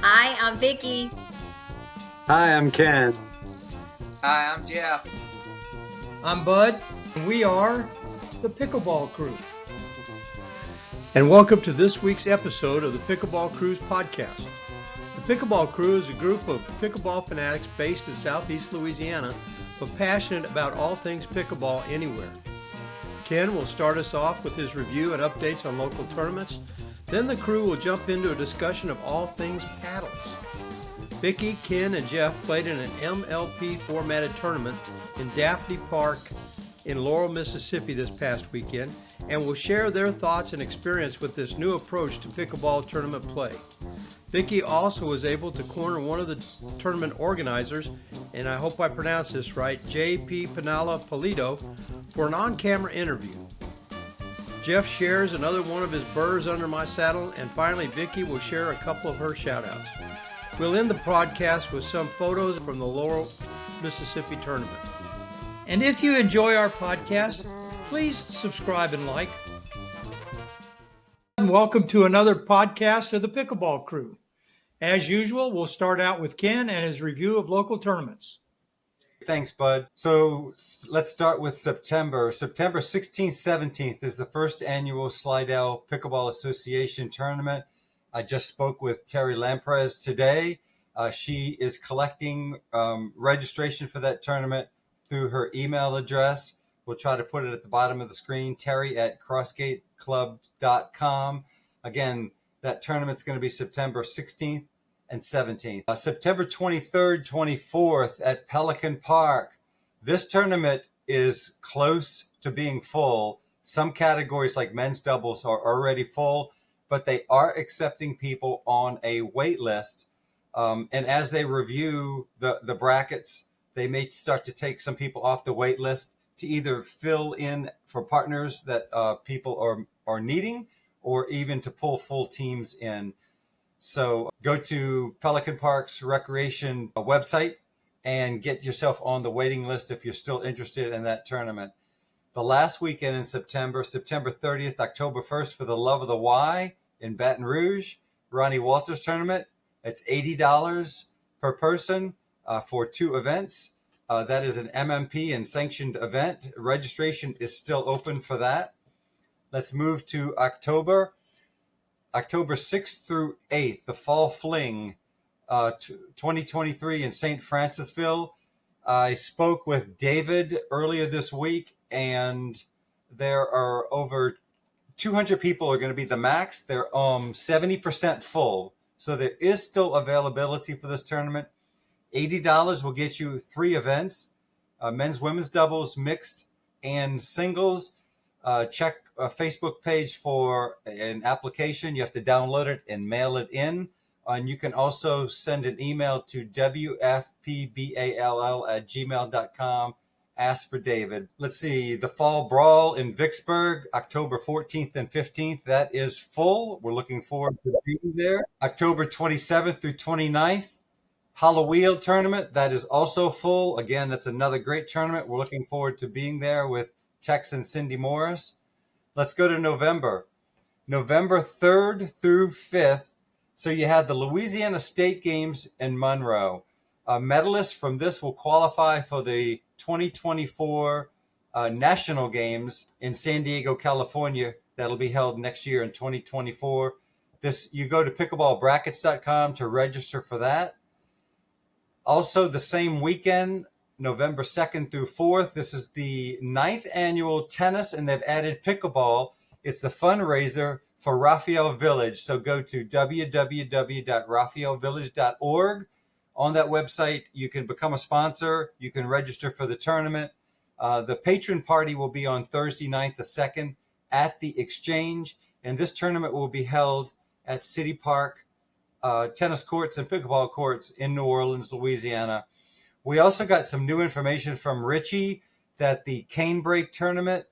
Hi, I'm Vicki. Hi, I'm Ken. Hi, I'm Jeff. I'm Bud, and we are the Pickleball Krewe. And welcome to this week's episode of the Pickleball Krewe's podcast. The Pickleball Krewe is a group of pickleball fanatics based in Southeast Louisiana, but passionate about all things pickleball anywhere. Ken will start us off with his review and updates on local tournaments. Then the crew will jump into a discussion of all things paddles. Vicki, Ken, and Jeff played in an MLP Formatted Tournament in Daphne Park in Laurel, Mississippi this past weekend, and will share their thoughts and experience with this new approach to pickleball tournament play. Vicki also was able to corner one of the tournament organizers, and I hope I pronounced this right, J.P. Pinalla Pulido, for an on-camera interview. Jeff shares another one of his Burrs Under My Saddle, and finally Vicki will share a couple of her shout-outs. We'll end the podcast with some photos from the Laurel, Mississippi tournament. And if you enjoy our podcast, please subscribe and like. And welcome to another podcast of the Pickleball Krewe. As usual, we'll start out with Ken and his review of local tournaments. Thanks, Bud. So let's start with September. September 16th, 17th is the first annual Slidell Pickleball Association tournament. I just spoke with Terry Lamprez today. She is collecting registration for that tournament through her email address. We'll try to put it at the bottom of the screen, terry@crossgateclub.com. Again, that tournament's going to be September 16th and 17th. September 23rd, 24th at Pelican Park. This tournament is close to being full. Some categories like men's doubles are already full, but they are accepting people on a wait list. And as they review the brackets, they may start to take some people off the wait list to either fill in for partners that people are needing, or even to pull full teams in. So go to Pelican Park's recreation website and get yourself on the waiting list if you're still interested in that tournament. The last weekend in September, September 30th, October 1st, for the Love of the Y in Baton Rouge, Ronnie Walters tournament. It's $80 per person for two events. That is an MMP and sanctioned event. Registration is still open for that. Let's move to October 6th through 8th, the Fall Fling 2023 in St. Francisville. I spoke with David earlier this week, and there are over 200 people are going to be the max. They're 70% full. So there is still availability for this tournament. $80 will get you three events, men's, women's doubles, mixed, and singles. Check a Facebook page for an application. You have to download it and mail it in. And you can also send an email to wfpball@gmail.com. Ask for David. Let's see, the Fall Brawl in Vicksburg, October 14th and 15th. That is full. We're looking forward to being there. October 27th through 29th. Halloween tournament. That is also full. Again, that's another great tournament. We're looking forward to being there with Tex and Cindy Morris. Let's go to November 3rd through 5th. So you have the Louisiana State Games in Monroe. Medalists from this will qualify for the 2024 National Games in San Diego, California. That'll be held next year in 2024. You go to pickleballbrackets.com to register for that. Also, the same weekend, November 2nd through 4th. This is the 9th annual tennis, and they've added pickleball. It's the fundraiser for Raphael Village. So go to www.raphaelvillage.org. On that website, you can become a sponsor. You can register for the tournament. The patron party will be on Thursday night, the 2nd, at the Exchange. And this tournament will be held at City Park tennis courts and pickleball courts in New Orleans, Louisiana. We also got some new information from Richie that the Canebrake tournament,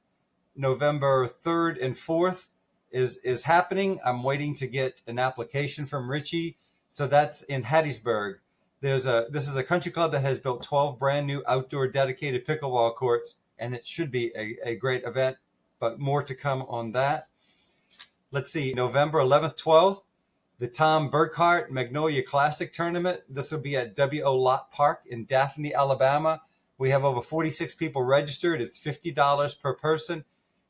November 3rd and 4th, is happening. I'm waiting to get an application from Richie. So that's in Hattiesburg. This is a country club that has built 12 brand new outdoor dedicated pickleball courts, and it should be a great event, but more to come on that. Let's see, November 11th, 12th, The Tom Burkhart Magnolia Classic Tournament. This will be at W.O. Lott Park in Daphne, Alabama. We have over 46 people registered. It's $50 per person,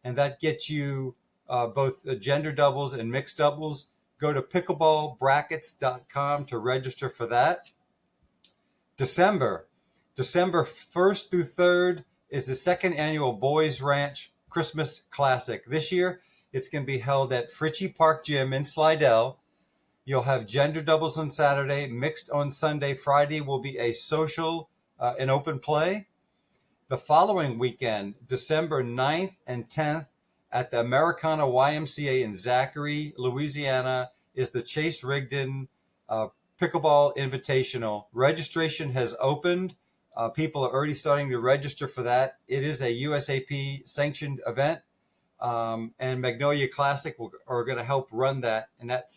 and that gets you both gender doubles and mixed doubles. Go to pickleballbrackets.com to register for that. December 1st through 3rd is the second annual Boys Ranch Christmas Classic. This year, it's going to be held at Fritchie Park Gym in Slidell. You'll have gender doubles on Saturday, mixed on Sunday. Friday will be a social and open play. The following weekend, December 9th and 10th, at the Americana YMCA in Zachary, Louisiana, is the Chase Rigdon Pickleball Invitational. Registration has opened. People are already starting to register for that. It is a USAP sanctioned event, and Magnolia Classic are going to help run that, and that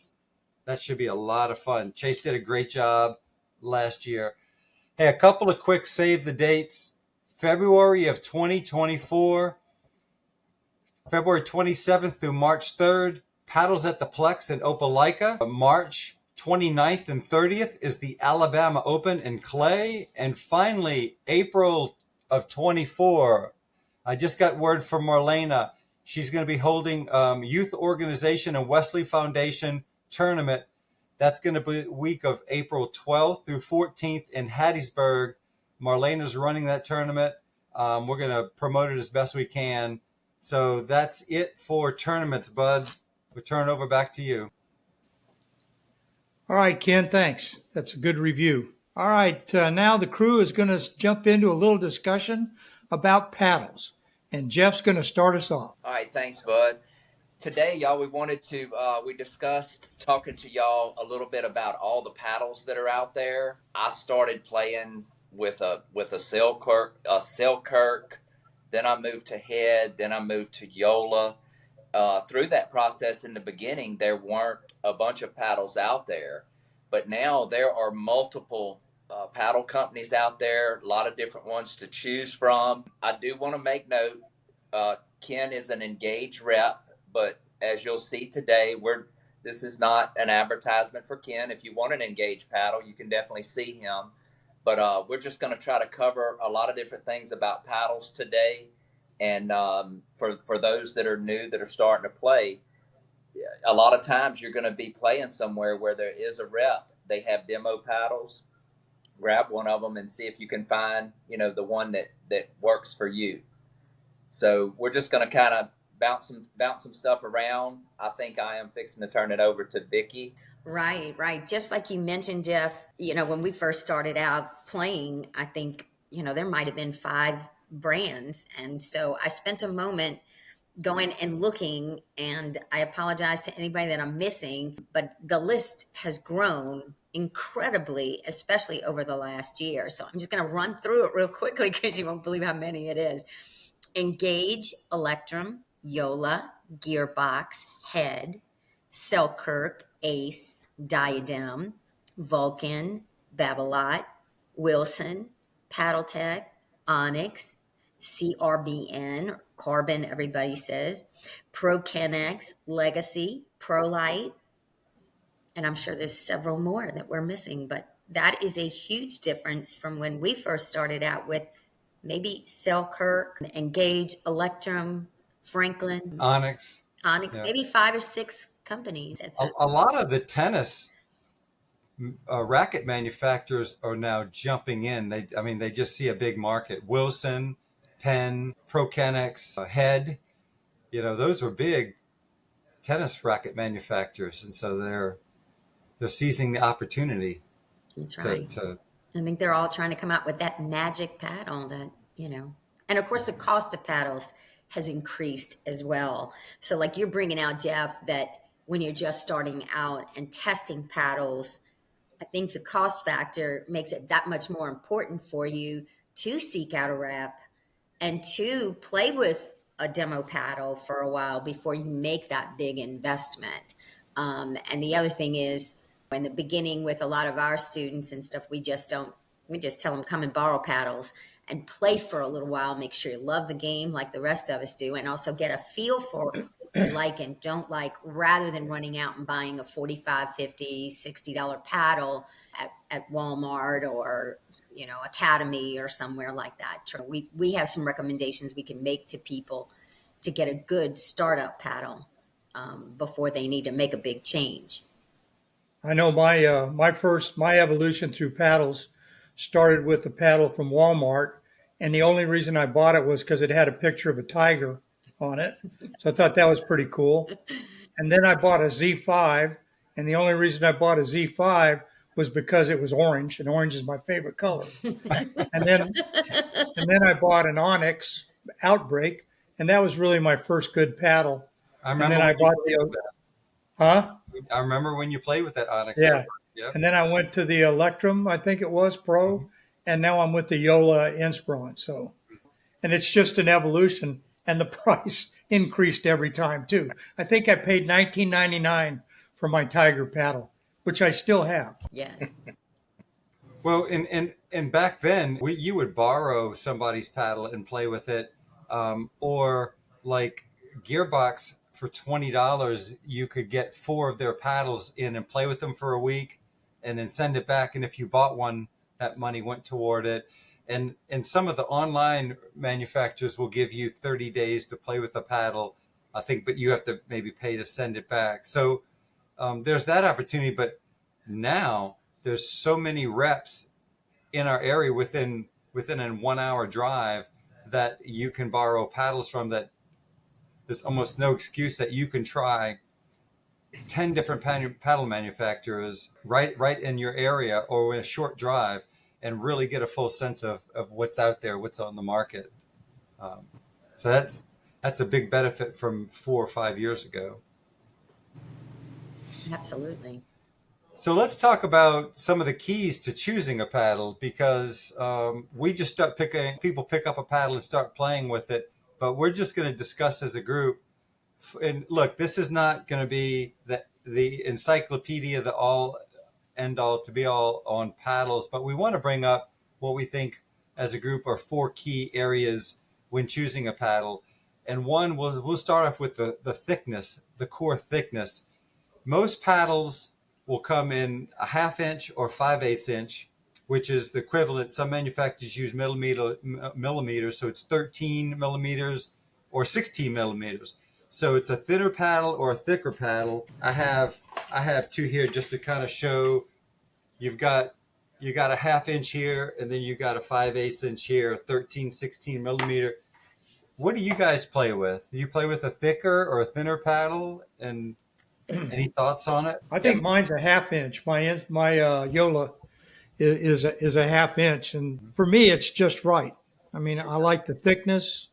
should be a lot of fun. Chase did a great job last year. Hey, a couple of quick save the dates. February of 2024, February 27th through March 3rd, Paddles at the Plex in Opelika. March 29th and 30th is the Alabama Open in Clay. And finally, April of 24, I just got word from Marlena. She's going to be holding Youth Organization and Wesley Foundation Tournament. That's going to be the week of April 12th through 14th in Hattiesburg. Marlena's running that tournament. We're going to promote it as best we can. So that's it for tournaments, Bud. We'll turn it over back to you. All right, Ken, thanks. That's a good review. All right, now the crew is going to jump into a little discussion about paddles. And Jeff's going to start us off. All right, thanks, Bud. Today, y'all, we discussed talking to y'all a little bit about all the paddles that are out there. I started playing with a Selkirk, then I moved to Head, then I moved to Yola. Through that process in the beginning, there weren't a bunch of paddles out there, but now there are multiple paddle companies out there, a lot of different ones to choose from. I do want to make note, Ken is an engaged rep, but as you'll see today, this is not an advertisement for Ken. If you want an engaged paddle, you can definitely see him. But we're just going to try to cover a lot of different things about paddles today. And for those that are new, that are starting to play, a lot of times you're going to be playing somewhere where there is a rep. They have demo paddles. Grab one of them and see if you can find, the one that works for you. So we're just going to kind of bounce some stuff around. I think I am fixing to turn it over to Vicki. Right. Just like you mentioned, Jeff, when we first started out playing, I think, there might have been 5 brands. And so I spent a moment going and looking, and I apologize to anybody that I'm missing, but the list has grown incredibly, especially over the last year. So I'm just going to run through it real quickly because you won't believe how many it is. Engage, Electrum, Yola, Gearbox, Head, Selkirk, Ace, Diadem, Vulcan, Babolat, Wilson, Paddletech, Onyx, CRBN, Carbon, everybody says, ProKennex, Legacy, ProLite, and I'm sure there's several more that we're missing, but that is a huge difference from when we first started out with maybe Selkirk, Engage, Electrum, Franklin, Onyx, yeah. maybe 5 or 6 companies. A lot of the tennis racket manufacturers are now jumping in. They just see a big market. Wilson, Penn, ProKennex, Head, those were big tennis racket manufacturers, and so they're seizing the opportunity. That's right. I think they're all trying to come out with that magic paddle that, and of course the cost of paddles has increased as well. So like you're bringing out, Jeff, that when you're just starting out and testing paddles, I think the cost factor makes it that much more important for you to seek out a rep and to play with a demo paddle for a while before you make that big investment. And the other thing is, in the beginning with a lot of our students and stuff, we just tell them, come and borrow paddles and play for a little while, make sure you love the game like the rest of us do, and also get a feel for you like and don't like, rather than running out and buying a $45, $50, $60 paddle at Walmart or, Academy or somewhere like that. We have some recommendations we can make to people to get a good startup paddle before they need to make a big change. I know my evolution through paddles started with a paddle from Walmart, and the only reason I bought it was because it had a picture of a tiger on it. So I thought that was pretty cool. And then I bought a Z5, and the only reason I bought a Z5 was because it was orange, and orange is my favorite color. And then I bought an Onyx Outbreak, and that was really my first good paddle. I And remember then I when you bought played with I remember when you played with that Onyx. yeah. Yep. And then I went to the Electrum, I think it was Pro, and now I'm with the Yola Inspiron. So, and it's just an evolution, and the price increased every time too. I think I paid $19.99 for my Tiger paddle, which I still have. Yes. Well, and back then, you would borrow somebody's paddle and play with it, or like Gearbox for $20, you could get 4 of their paddles in and play with them for a week, and then send it back. And if you bought one, that money went toward it. And some of the online manufacturers will give you 30 days to play with the paddle, I think, but you have to maybe pay to send it back. So there's that opportunity. But now there's so many reps in our area within a 1 hour drive that you can borrow paddles from, that there's almost no excuse that you can try 10 different paddle manufacturers right in your area or in a short drive and really get a full sense of what's out there, what's on the market. So that's a big benefit from 4 or 5 years ago. Absolutely. So let's talk about some of the keys to choosing a paddle, because we just people pick up a paddle and start playing with it, but we're just going to discuss as a group. And look, this is not going to be the encyclopedia, the all end all to be all on paddles, but we want to bring up what we think as a group are 4 key areas when choosing a paddle. And one, we'll start off with the thickness, the core thickness. Most paddles will come in a 1/2 inch or 5/8 inch, which is the equivalent. Some manufacturers use millimeters, so it's 13 millimeters or 16 millimeters. So it's a thinner paddle or a thicker paddle. I have 2 here just to kind of show. You got a 1/2 inch here, and then you got a 5/8 inch here, 13, 16 millimeter. What do you guys play with? Do you play with a thicker or a thinner paddle? And any thoughts on it? I think mine's a 1/2 inch. My Yola is a 1/2 inch, and for me, it's just right. I mean, I like the thickness.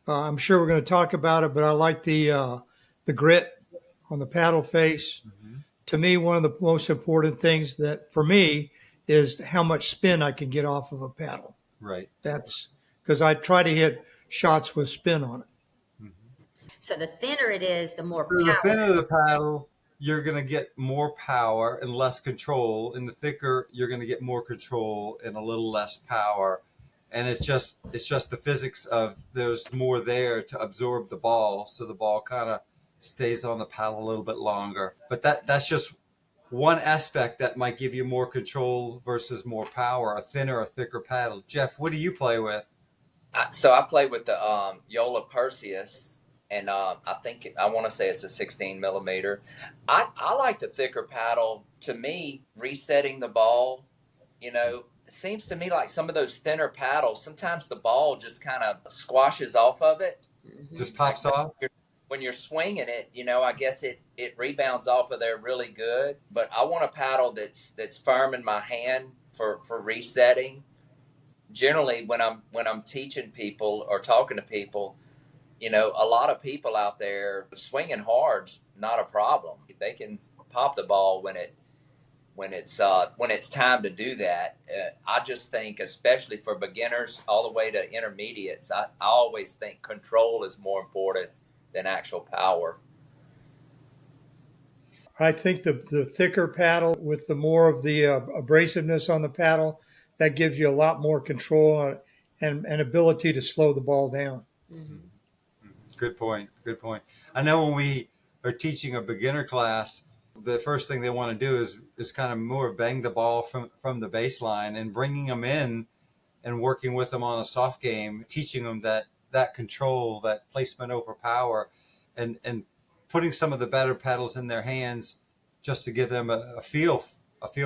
I'm sure we're going to talk about it, but I like the grit on the paddle face. Mm-hmm. To me, one of the most important things that for me is how much spin I can get off of a paddle. Right. That's because I try to hit shots with spin on it. So the thinner it is, the more power. The thinner the paddle, you're going to get more power and less control. And the thicker, you're going to get more control and a little less power. And it's just the physics of there's more there to absorb the ball, so the ball kind of stays on the paddle a little bit longer. But that's just one aspect that might give you more control versus more power, a thinner or thicker paddle. Jeff, what do you play with? So I play with the Yola Perseus, and I want to say it's a 16 millimeter. I like the thicker paddle. To me, resetting the ball, it seems to me like some of those thinner paddles, sometimes the ball just kind of squashes off of it. Just pops off? When you're swinging it, I guess it rebounds off of there really good. But I want a paddle that's firm in my hand for resetting. Generally, when I'm teaching people or talking to people, a lot of people out there swinging hard's not a problem. They can pop the ball when it's time to do that. I just think, especially for beginners all the way to intermediates, I always think control is more important than actual power. I think the thicker paddle with the more of the abrasiveness on the paddle, that gives you a lot more control and ability to slow the ball down. Mm-hmm. Good point. Good point. I know when we are teaching a beginner class, the first thing they want to do is kind of more bang the ball from the baseline, and bringing them in and working with them on a soft game, teaching them that control, that placement over power, and putting some of the better paddles in their hands just to give them a feel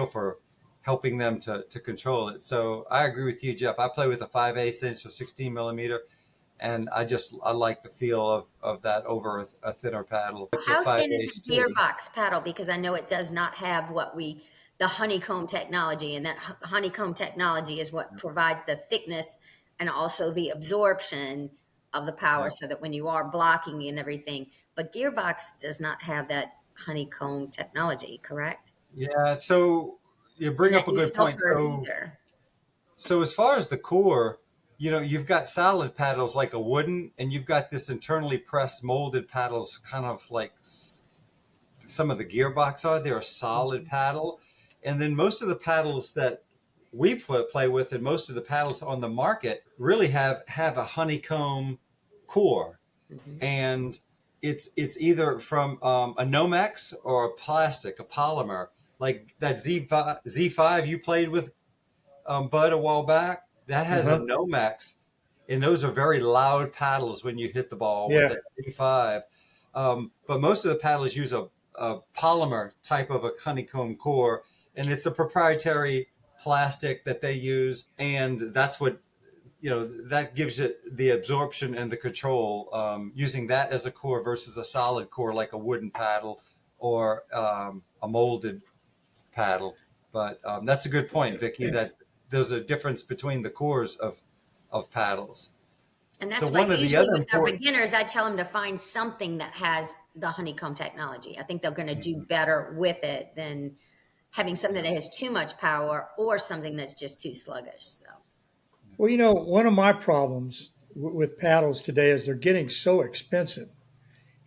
for helping them to control it. So I agree with you, Jeff. I play with a 5/8 inch or 16 millimeter, and I like the feel of that over a thinner paddle. How thin is the gearbox paddle? Because I know it does not have the honeycomb technology, and that honeycomb technology is what provides the thickness and also the absorption of the power, so that when you are blocking and everything. But gearbox does not have that honeycomb technology, correct? Yeah. So you bring up a good point. So as far as the core, you've got solid paddles like a wooden, and you've got this internally pressed molded paddles, kind of like some of the gearbox are. They're a solid paddle. And then most of the paddles that we play with, and most of the paddles on the market, really have a honeycomb core. Mm-hmm. And it's either from a Nomex or a plastic, a polymer, like that Z5 you played with, Bud, a while back. That has a Nomex, and those are very loud paddles when you hit the ball with that Z5. But most of the paddles use a polymer type of a honeycomb core, and it's a proprietary plastic that they use, and that's what that gives it the absorption and the control, using that as a core versus a solid core like a wooden paddle or a molded paddle. But that's a good point, Vicki, that there's a difference between the cores of paddles. And that's why usually with our beginners, I tell them to find something that has the honeycomb technology. I think they're going to do better with it than having something that has too much power or something that's just too sluggish. So, well, one of my problems with paddles today is they're getting so expensive,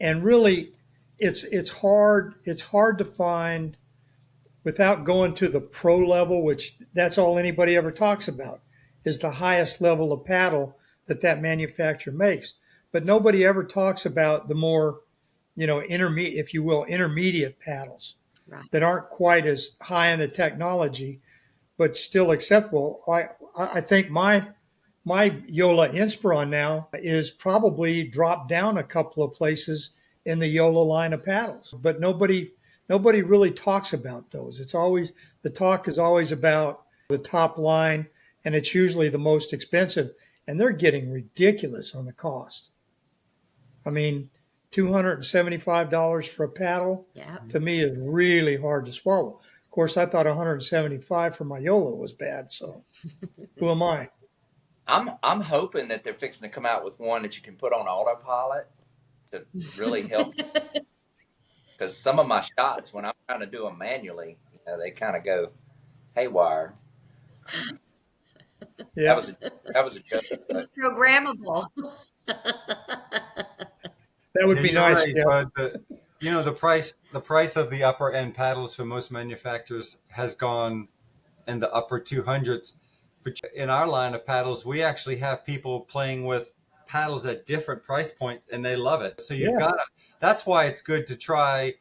and really, it's hard to find, without going to the pro level, which that's all anybody ever talks about, is the highest level of paddle that manufacturer makes. But nobody ever talks about the more, intermediate, if you will, intermediate paddles that aren't quite as high in the technology, but still acceptable. I think my Yola Inspiron now is probably dropped down a couple of places in the Yola line of paddles, but nobody really talks about those. The talk is always about the top line, and it's usually the most expensive, and they're getting ridiculous on the cost. I mean, $275 for a paddle, to me, is really hard to swallow. Of course, I thought $175 for my Yola was bad, so who am I? I'm hoping that they're fixing to come out with one that you can put on autopilot to really help. Because some of my shots, when I'm trying to do them manually, they kind of go haywire. Yeah, that was a joke. It's programmable. That would be nice. Right, but the price of the upper end paddles for most manufacturers has gone in the upper 200s. But in our line of paddles, we actually have people playing with paddles at different price points, and they love it. So that's why it's good to try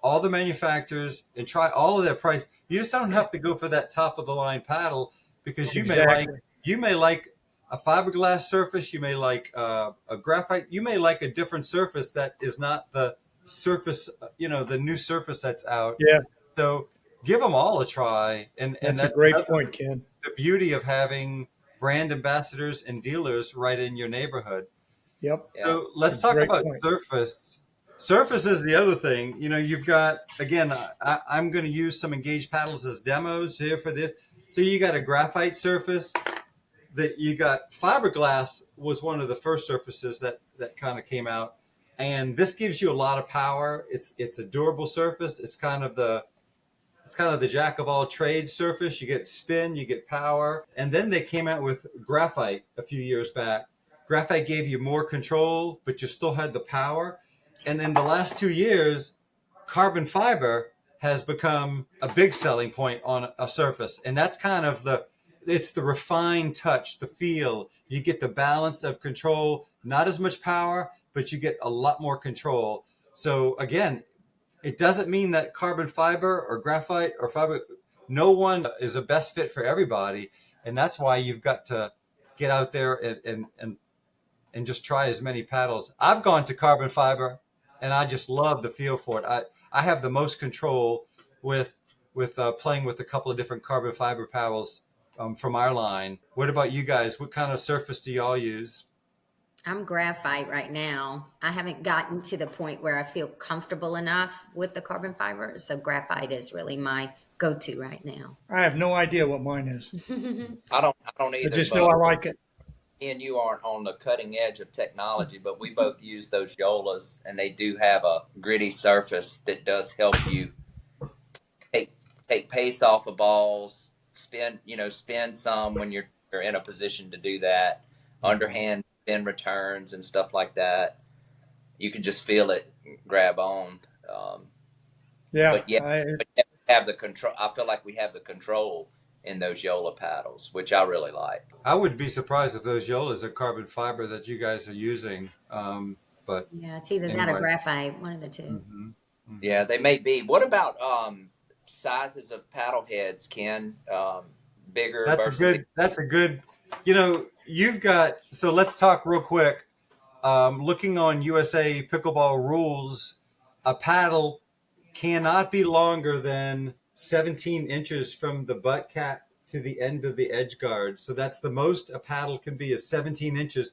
all the manufacturers and try all of their price. You just don't have to go for that top of the line paddle, because you may like a fiberglass surface, you may like a graphite, you may like a different surface that is not the surface, the new surface that's out. Yeah. So give them all a try, and that's a great point, Ken. The beauty of having brand ambassadors and dealers right in your neighborhood. Yep. So let's talk about surface. Surface is the other thing. You've got, again, I'm going to use some Engage paddles as demos here for this. So you got a graphite surface, that you got fiberglass was one of the first surfaces that kind of came out. And this gives you a lot of power. It's a durable surface. It's kind of the jack of all trades surface. You get spin, you get power. And then they came out with graphite a few years back. Graphite gave you more control, but you still had the power. And in the last 2 years, carbon fiber has become a big selling point on a surface. And that's kind of it's the refined touch, the feel. You get the balance of control, not as much power, but you get a lot more control. So again, it doesn't mean that carbon fiber or graphite or fiber, no one is a best fit for everybody. And that's why you've got to get out there and just try as many paddles. I've gone to carbon fiber and I just love the feel for it. I have the most control with playing with a couple of different carbon fiber paddles from our line. What about you guys? What kind of surface do y'all use? I'm graphite right now. I haven't gotten to the point where I feel comfortable enough with the carbon fiber. So graphite is really my go-to right now. I have no idea what mine is. I don't I either. just know I like it. And you aren't on the cutting edge of technology, but we both use those Yolas, and they do have a gritty surface that does help you take pace off of balls, spin some when you're in a position to do that, underhand spin returns and stuff like that. You can just feel it grab on. But have the control. I feel like we have the control in those Yola paddles, which I really like. I would be surprised if those Yolas are carbon fiber that you guys are using. But yeah, it's either that or graphite, one of the two. Mm-hmm, mm-hmm. Yeah, they may be. What about sizes of paddle heads, Ken? Bigger versus... That's a good, you've got, so let's talk real quick. Looking on USA Pickleball rules, a paddle cannot be longer than 17 inches from the butt cap to the end of the edge guard. So that's the most a paddle can be, is 17 inches.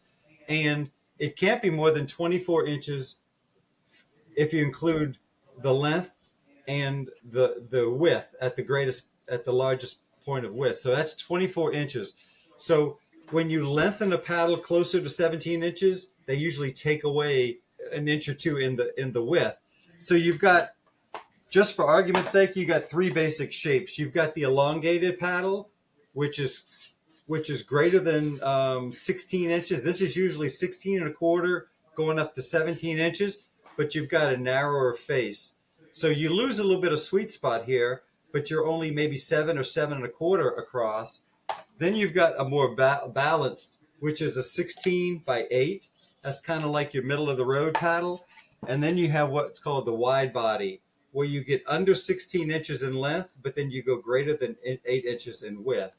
And it can't be more than 24 inches if you include the length and the width at the largest point of width. So that's 24 inches. So when you lengthen a paddle closer to 17 inches, they usually take away an inch or two in the width. So you've got, just for argument's sake, you got three basic shapes. You've got the elongated paddle, which is greater than 16 inches. This is usually 16 and a quarter, going up to 17 inches, but you've got a narrower face. So you lose a little bit of sweet spot here, but you're only maybe 7 or 7 and a quarter across. Then you've got a more balanced, which is a 16 by 8. That's kind of like your middle of the road paddle. And then you have what's called the wide body, where you get under 16 inches in length, but then you go greater than 8 inches in width.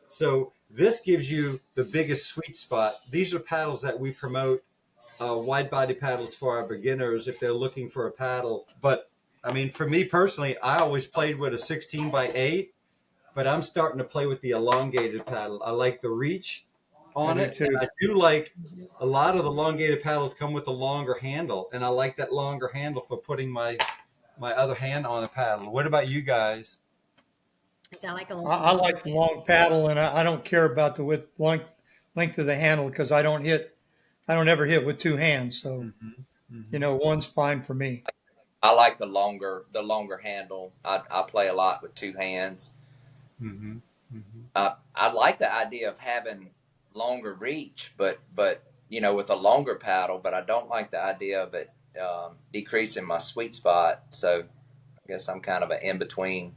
So this gives you the biggest sweet spot. These are paddles that we promote, wide body paddles for our beginners if they're looking for a paddle. But I mean, for me personally, I always played with a 16 by 8, but I'm starting to play with the elongated paddle. I like the reach on it. And I do like a lot of the elongated paddles come with a longer handle, and I like that longer handle for putting my other hand on a paddle. What about you guys? I like the long paddle, and I don't care about the length of the handle because I don't ever hit with two hands. So, one's fine for me. I like the longer handle. I play a lot with two hands. Mm-hmm. Mm-hmm. I like the idea of having longer reach, but with a longer paddle. But I don't like the idea of it decreasing my sweet spot. So I guess I'm kind of an in between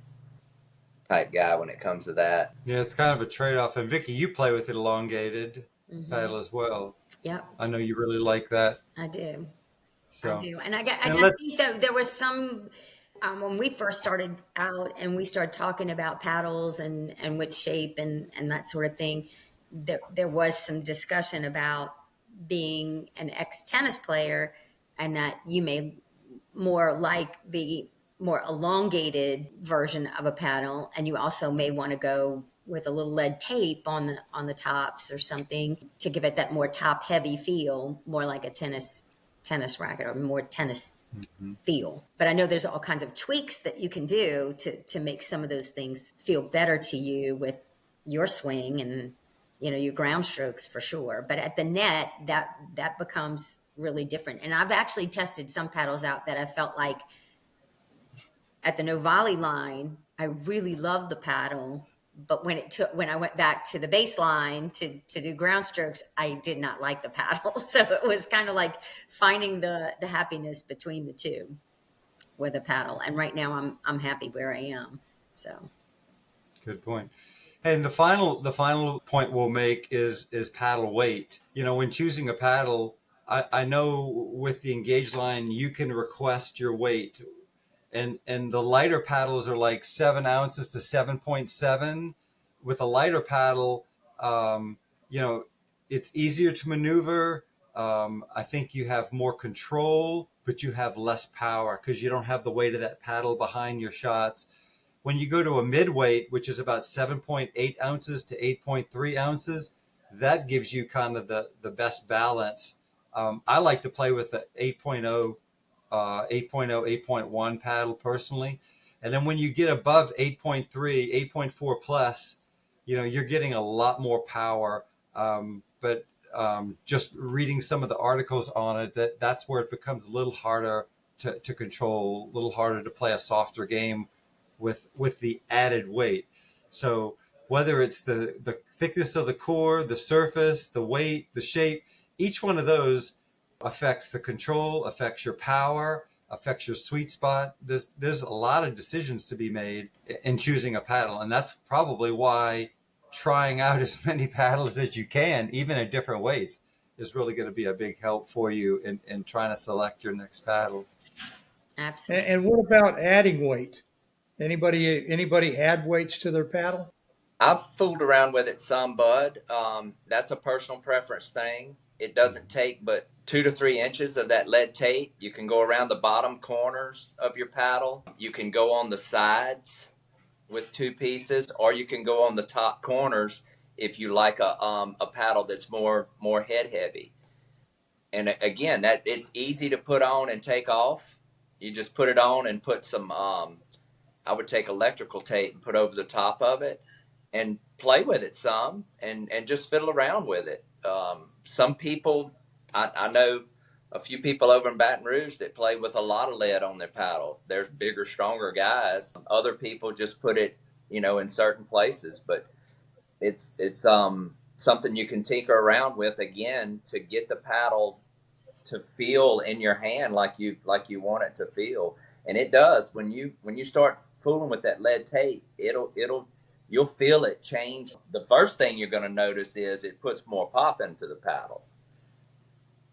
type guy when it comes to that. Yeah, it's kind of a trade off. And Vicki, you play with it elongated paddle as well. Yep. I know you really like that. I do. So, I do. And I think that there was some, when we first started out and we started talking about paddles and which shape and that sort of thing, there was some discussion about being an ex-tennis player and that you may more like the more elongated version of a paddle. And you also may want to go with a little lead tape on the tops or something to give it that more top heavy feel, more like a tennis racket or more tennis feel. But I know there's all kinds of tweaks that you can do to make some of those things feel better to you with your swing and, your ground strokes for sure. But at the net, that becomes really different. And I've actually tested some paddles out that I felt like at the no volley line, I really loved the paddle. But when I went back to the baseline to do ground strokes, I did not like the paddle. So it was kind of like finding the happiness between the two with a paddle. And right now I'm happy where I am. So good point. And the final point we'll make is paddle weight. When choosing a paddle, I know with the Engage line, you can request your weight, and the lighter paddles are like 7 ounces to 7.7. With a lighter paddle, you know, it's easier to maneuver. I think you have more control, but you have less power because you don't have the weight of that paddle behind your shots. When you go to a midweight, which is about 7.8 ounces to 8.3 ounces, that gives you kind of the best balance. I like to play with the 8.0, 8.1 paddle personally. And then when you get above 8.3, 8.4 plus, you know, you're getting a lot more power. But just reading some of the articles on it, that's where it becomes a little harder to control, a little harder to play a softer game with the added weight. So whether it's the thickness of the core, the surface, the weight, the shape, each one of those affects the control, affects your power, affects your sweet spot. There's a lot of decisions to be made in choosing a paddle, and that's probably why trying out as many paddles as you can, even at different weights, is really going to be a big help for you in trying to select your next paddle. Absolutely. And what about adding weight? Anybody add weights to their paddle? I've fooled around with it some, Bud. That's a personal preference thing. It doesn't take but 2 to 3 inches of that lead tape. You can go around the bottom corners of your paddle. You can go on the sides with 2 pieces, or you can go on the top corners if you like a paddle that's more head heavy. And again, that it's easy to put on and take off. You just put it on and put some. I would take electrical tape and put over the top of it and play with it some and just fiddle around with it. Some people, I know a few people over in Baton Rouge that play with a lot of lead on their paddle. They're bigger, stronger guys. Other people just put it, you know, in certain places, but it's something you can tinker around with again to get the paddle to feel in your hand like you want it to feel. And it does when you start fooling with that lead tape, you'll feel it change. The first thing you're going to notice is it puts more pop into the paddle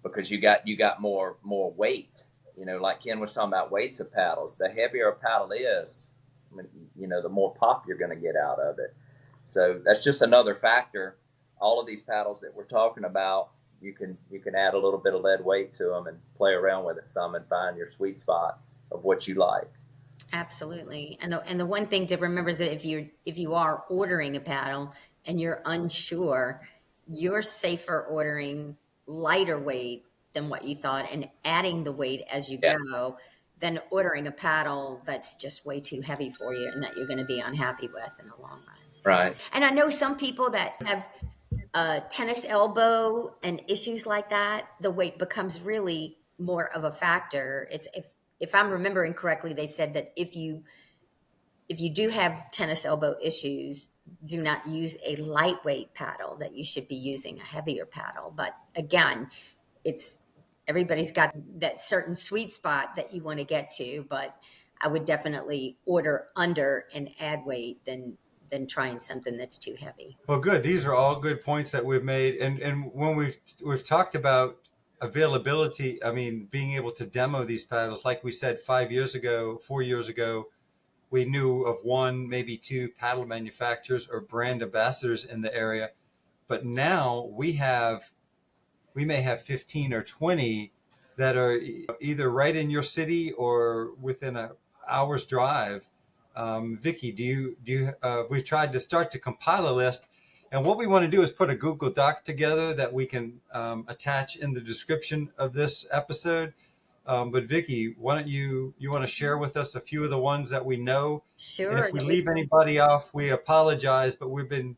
because you got more weight. You know, like Ken was talking about weights of paddles. The heavier a paddle is, you know, the more pop you're going to get out of it. So that's just another factor. All of these paddles that we're talking about, you can add a little bit of lead weight to them and play around with it some and find your sweet spot of what you like. Absolutely. And the one thing to remember is that if you are ordering a paddle and you're unsure, you're safer ordering lighter weight than what you thought and adding the weight as you go than ordering a paddle that's just way too heavy for you and that you're going to be unhappy with in the long run. Right. And I know some people that have tennis elbow and issues like that, the weight becomes really more of a factor. It's if I'm remembering correctly, they said that if you do have tennis elbow issues, do not use a lightweight paddle, that you should be using a heavier paddle. But again, everybody's got that certain sweet spot that you want to get to, but I would definitely order under and add weight than trying something that's too heavy. Well, good. These are all good points that we've made. And when we've talked about availability, I mean, being able to demo these paddles, like we said 4 years ago, we knew of 1, maybe 2 paddle manufacturers or brand ambassadors in the area. But now we may have 15 or 20 that are either right in your city or within an hour's drive. Vicki, we've tried to start to compile a list, and what we want to do is put a Google Doc together that we can attach in the description of this episode. But Vicki, why don't you want to share with us a few of the ones that we know? Sure. And if we leave anybody off, we apologize, but we've been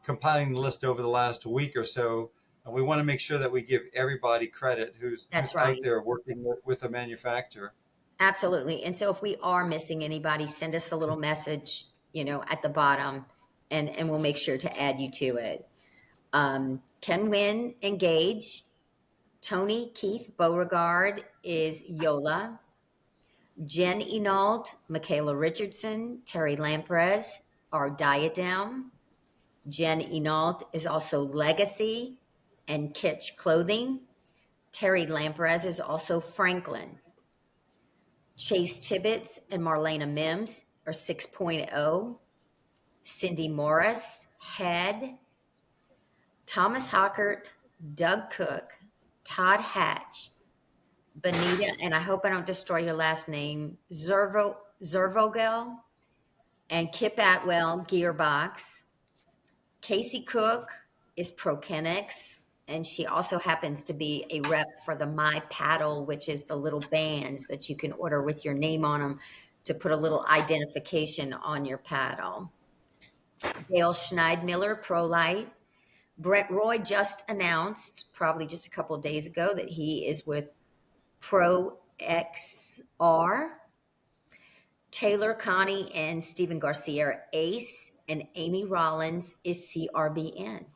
compiling the list over the last week or so. And we want to make sure that we give everybody credit who's out there working with a manufacturer. Absolutely. And so if we are missing anybody, send us a little message, at the bottom, and we'll make sure to add you to it. Ken Wynn, Engage. Tony Keith Beauregard is Yola. Jen Enault, Michaela Richardson, Terry Lamprez are Diadem. Jen Enault is also Legacy and Kitsch Clothing. Terry Lamprez is also Franklin. Chase Tibbetts and Marlena Mims are 6.0. Cindy Morris, Head. Thomas Hockert, Doug Cook, Todd Hatch, Benita, and I hope I don't destroy your last name, Zervogel, and Kip Atwell, Gearbox. Casey Cook is Prokenix, and she also happens to be a rep for the My Paddle, which is the little bands that you can order with your name on them to put a little identification on your paddle. Dale Schneidmiller, ProLite. Brett Roy just announced, probably just a couple of days ago, that he is with Pro XR. Taylor Connie and Stephen Garcia are Ace, and Amy Rollins is CRBN.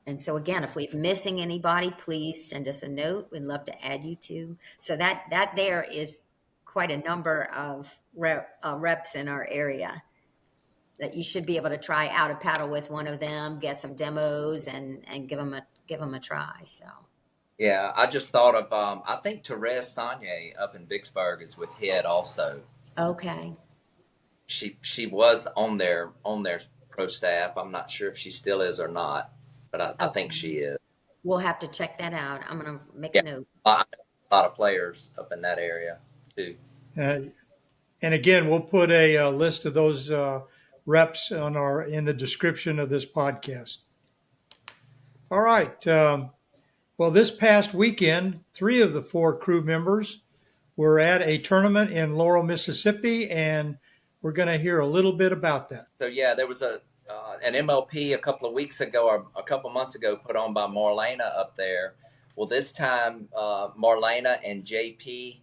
And so again, if we're missing anybody, please send us a note. We'd love to add you to. So that there is quite a number of reps in our area that you should be able to try out a paddle with one of them, get some demos, and give them a try. So. Yeah, I just thought of I think Therese Sagne up in Vicksburg is with Head also. Okay. She was on their pro staff. I'm not sure if she still is or not, but I think she is. We'll have to check that out. I'm gonna make a note. A lot of players up in that area too. And again, we'll put a list of those reps in the description of this podcast. All right. Well, this past weekend, 3 of the 4 crew members were at a tournament in Laurel, Mississippi, and we're going to hear a little bit about that. So yeah, there was an MLP a couple of weeks ago or a couple of months ago put on by Marlena up there. Well, this time Marlena and JP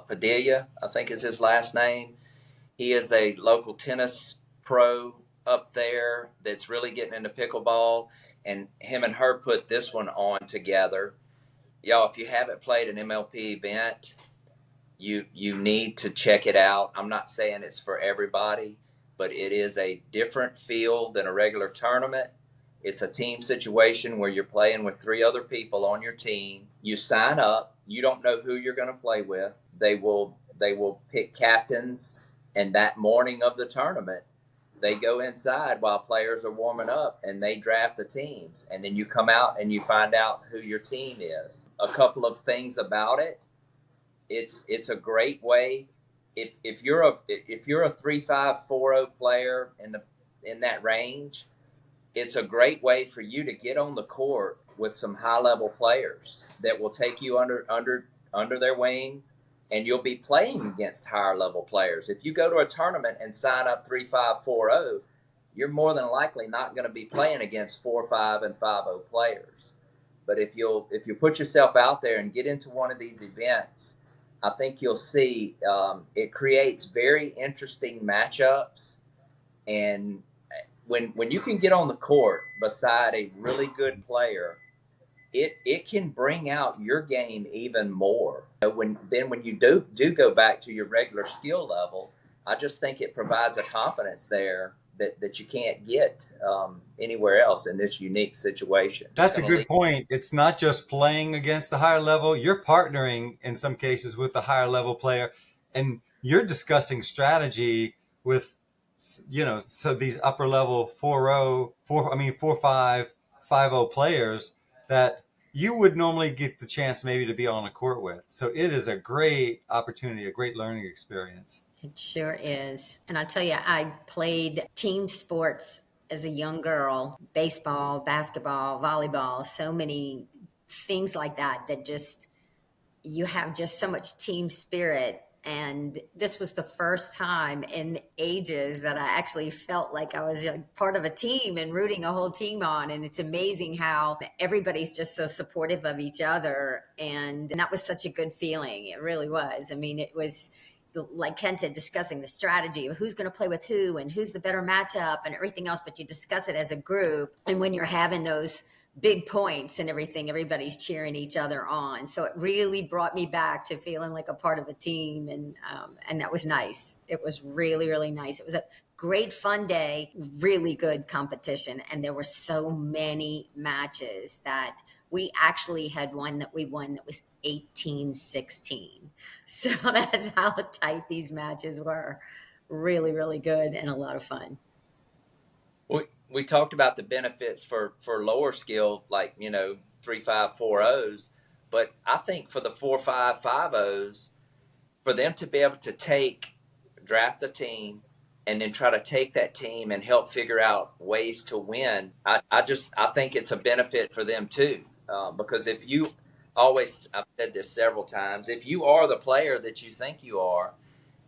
Padilla, I think is his last name. He is a local tennis pro up there that's really getting into pickleball, and him and her put this one on together. Y'all, if you haven't played an MLP event, you need to check it out. I'm not saying it's for everybody, but it is a different feel than a regular tournament. It's a team situation where you're playing with 3 other people on your team. You sign up. You don't know who you're going to play with. They will pick captains, and that morning of the tournament, they go inside while players are warming up and they draft the teams. And then you come out and you find out who your team is. A couple of things about it. It's a great way. If you're a 3-5-4-0 player in that range, it's a great way for you to get on the court with some high level players that will take you under their wing, and you'll be playing against higher level players. If you go to a tournament and sign up 3-5-4-0, you're more than likely not going to be playing against 4-5 and 5-0 players. But if you put yourself out there and get into one of these events, I think you'll see it creates very interesting matchups. And when you can get on the court beside a really good player, it can bring out your game even more. When you do go back to your regular skill level, I just think it provides a confidence there that you can't get anywhere else in this unique situation. That's a good point. It's not just playing against the higher level. You're partnering in some cases with the higher level player, and you're discussing strategy with, so these upper level 4-5, 5-0 players that you would normally get the chance maybe to be on a court with. So it is a great opportunity, a great learning experience. It sure is. And I tell you, I played team sports as a young girl, baseball, basketball, volleyball, so many things like that just, you have just so much team spirit. And this was the first time in ages that I actually felt like I was part of a team and rooting a whole team on. And it's amazing how everybody's just so supportive of each other. And that was such a good feeling. It really was. I mean, it was, like Ken said, discussing the strategy of who's going to play with who and who's the better matchup and everything else. But you discuss it as a group. And when you're having those big points and everything, everybody's cheering each other on. So it really brought me back to feeling like a part of a team. And that was nice. It was really, really nice. It was a great fun day, really good competition. And there were so many matches that We actually had one that we won that was 18-16. So that's how tight these matches were. Really, really good and a lot of fun. We talked about the benefits for lower skill, like, 3-5-4-0s, but I think for the 4-5-5-0s, for them to be able to draft a team and then try to take that team and help figure out ways to win, I think it's a benefit for them too. Because if you I've said this several times, if you are the player that you think you are,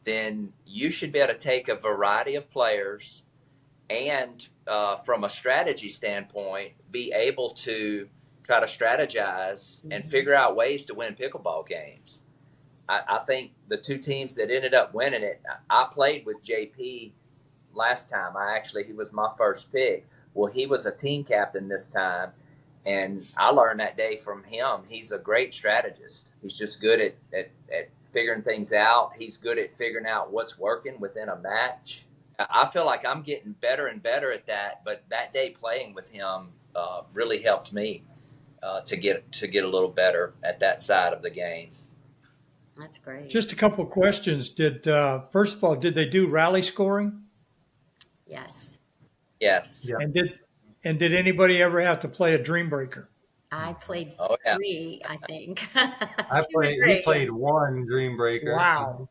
then you should be able to take a variety of players and from a strategy standpoint, be able to try to strategize and figure out ways to win pickleball games. I think the two teams that ended up winning it, I played with JP last time. He was my first pick. Well, he was a team captain this time, and I learned that day from him. He's a great strategist. He's just good at figuring things out. He's good at figuring out what's working within a match. I feel like I'm getting better and better at that, but that day playing with him really helped me to get a little better at that side of the game. That's great. Just a couple of questions. First of all, did they do rally scoring? Yes. Yes. Yeah. And did anybody ever have to play a dream breaker? I played yeah. 3, I think. We played one dream breaker. Wow.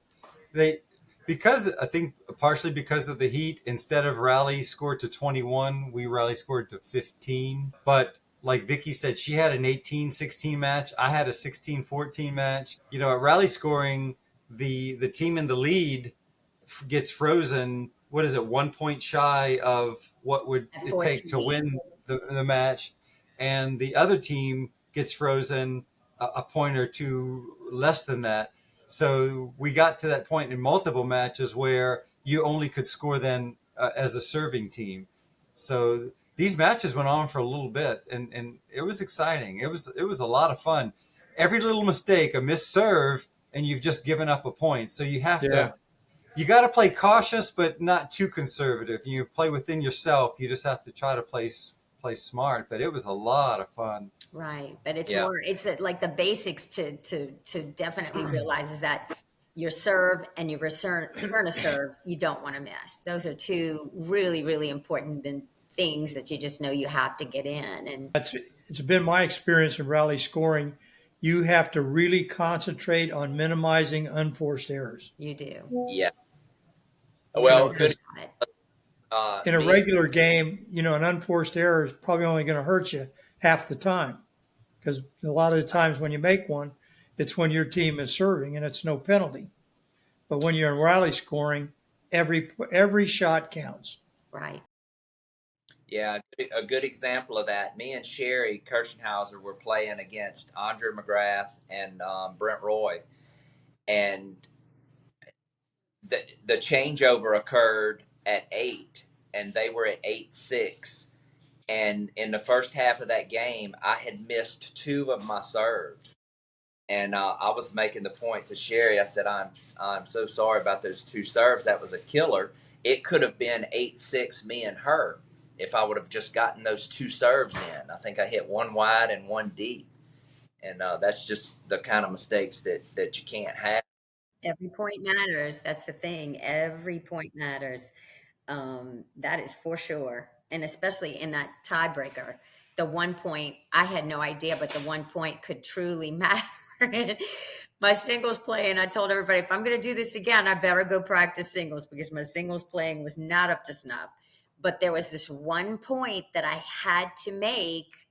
Because I think partially because of the heat, instead of rally scored to 21, we rally scored to 15. But like Vicki said, she had an 18-16 match. I had a 16-14 match. At rally scoring, the team in the lead gets frozen. What is it? 1 point shy of what would it take to win the match, and the other team gets frozen a point or two less than that. So we got to that point in multiple matches where you only could score then as a serving team. So these matches went on for a little bit, and it was exciting. It was a lot of fun. Every little mistake, a missed serve, and you've just given up a point. So you have to. You got to play cautious, but not too conservative. You play within yourself. You just have to try to play smart. But it was a lot of fun. Right, but it's more. It's like the basics to definitely realize is that your serve and your return a serve you don't want to miss. Those are two really, really important things that you just know you have to get in. And it's been my experience in rally scoring. You have to really concentrate on minimizing unforced errors. You do. Yeah. Well, good. In a regular game, an unforced error is probably only going to hurt you half the time, because a lot of the times when you make one, it's when your team is serving and it's no penalty. But when you're in rally scoring, every shot counts. Right. Yeah, a good example of that. Me and Sherry Kirschenhauser were playing against Andre McGrath and Brent Roy, and the changeover occurred at 8, and they were at 8-6. And in the first half of that game, I had missed 2 of my serves, and I was making the point to Sherry. I said, "I'm so sorry about those 2 serves. That was a killer. It could have been 8-6 me and her if I would have just gotten those 2 serves in. I think I hit 1 wide and 1 deep, and that's just the kind of mistakes that you can't have." Every point matters. That's the thing. Every point matters. That is for sure. And especially in that tiebreaker, the 1 point, I had no idea, but the 1 point could truly matter. My singles play, and I told everybody, if I'm going to do this again, I better go practice singles, because my singles playing was not up to snuff. But there was this 1 point that I had to make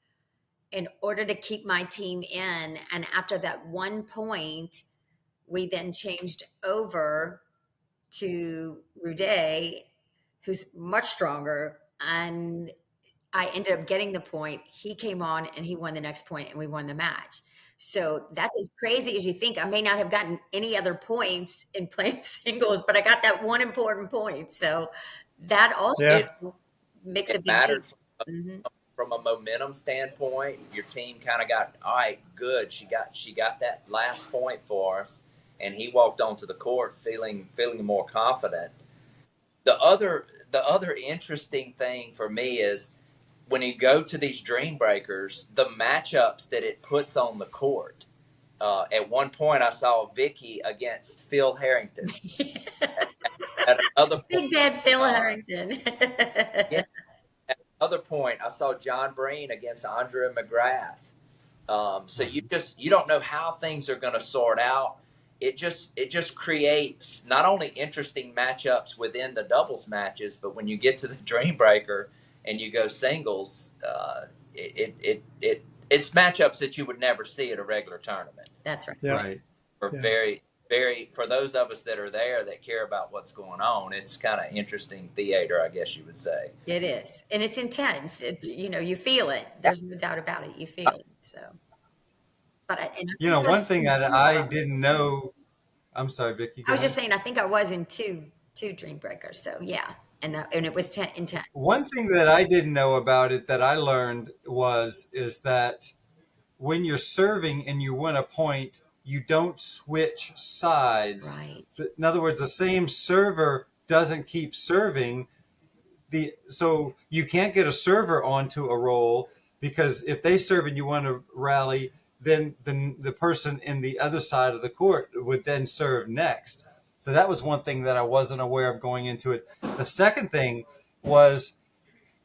in order to keep my team in. And after that 1 point, we then changed over to Rude, who's much stronger, and I ended up getting the point. He came on and he won the next point, and we won the match. So that's as crazy as you think. I may not have gotten any other points in playing singles, but I got that one important point. So that also makes a big difference. Mm-hmm. From a momentum standpoint, your team kind of got, all right, good. She got that last point for us, and he walked onto the court feeling more confident. The other interesting thing for me is when you go to these Dream Breakers, the matchups that it puts on the court. At one point, I saw Vicki against Phil Harrington. At another point, Big bad Phil Harrington. yeah, at another point, I saw John Breen against Andrea McGrath. So you don't know how things are going to sort out. It just creates not only interesting matchups within the doubles matches, but when you get to the Dream Breaker and you go singles, it's matchups that you would never see at a regular tournament. That's right. Yeah. Right. Very for those of us that are there that care about what's going on, it's kind of interesting theater, I guess you would say. It is, and it's intense. You feel it. There's no doubt about it. You feel it. So, but One thing that I didn't know. I'm sorry, Vicki. I was just saying. I think I was in two Dream Breakers. So yeah, and it was intense. One thing that I didn't know about it that I learned is that when you're serving and you win a point, you don't switch sides. Right. In other words, the same server doesn't keep serving. So you can't get a server onto a roll, because if they serve and you want to rally, then the person in the other side of the court would then serve next. So that was one thing that I wasn't aware of going into it. The second thing was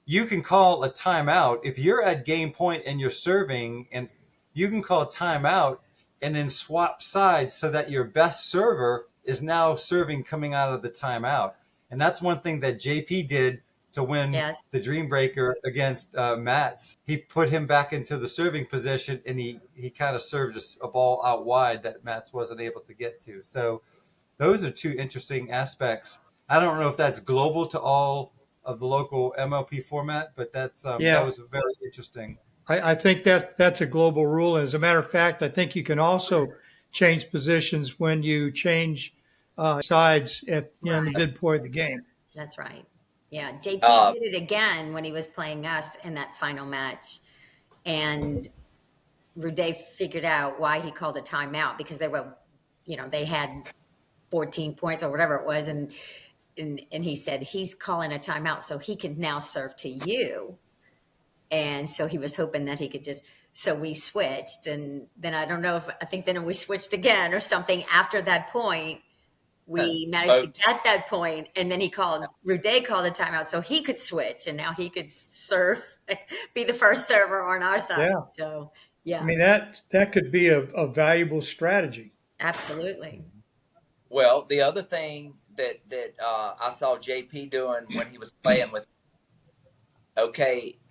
you can call a timeout. If you're at game point and you're serving, and you can call a timeout and then swap sides so that your best server is now serving coming out of the timeout. And that's one thing that JP did to win the Dream Breaker against Mats. He put him back into the serving position, and he kind of served a ball out wide that Mats wasn't able to get to. So those are two interesting aspects. I don't know if that's global to all of the local MLP format, but that was very interesting. I think that's a global rule. As a matter of fact, I think you can also change positions when you change sides at the midpoint of the game. That's right. Yeah, JP did it again when he was playing us in that final match, and Rude figured out why he called a timeout, because they had 14 points or whatever it was, and he said he's calling a timeout so he can now serve to you. And so he was hoping that he could so we switched, and then I think then we switched again or something after that point. We managed to get that point, and then Rude called a timeout so he could switch, and now he could serve, be the first server on our side. Yeah. So, yeah. I mean, that could be a valuable strategy. Absolutely. Well, the other thing that I saw JP doing when he was playing with,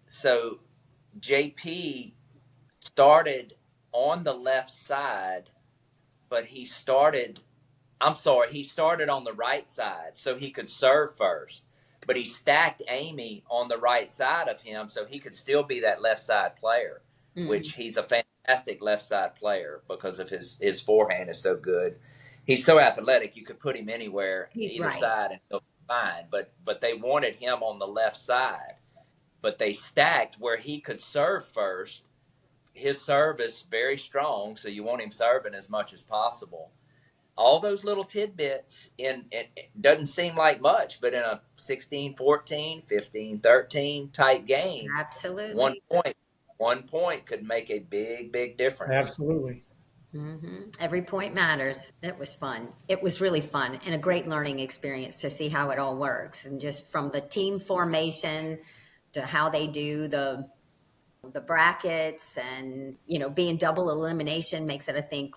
so JP started on the left side, but he started on the right side so he could serve first. But he stacked Amy on the right side of him so he could still be that left side player, which he's a fantastic left side player because of his forehand is so good. He's so athletic, you could put him anywhere, either side, and he'll be fine. But they wanted him on the left side. But they stacked where he could serve first. His serve is very strong, so you want him serving as much as possible. All those little tidbits, it doesn't seem like much, but in a 16-14, 15-13 type game, absolutely, 1 point could make a big, big difference. Absolutely. Mm-hmm. Every point matters. It was fun. It was really fun and a great learning experience to see how it all works, and just from the team formation to how they do the brackets, and being double elimination makes it, I think,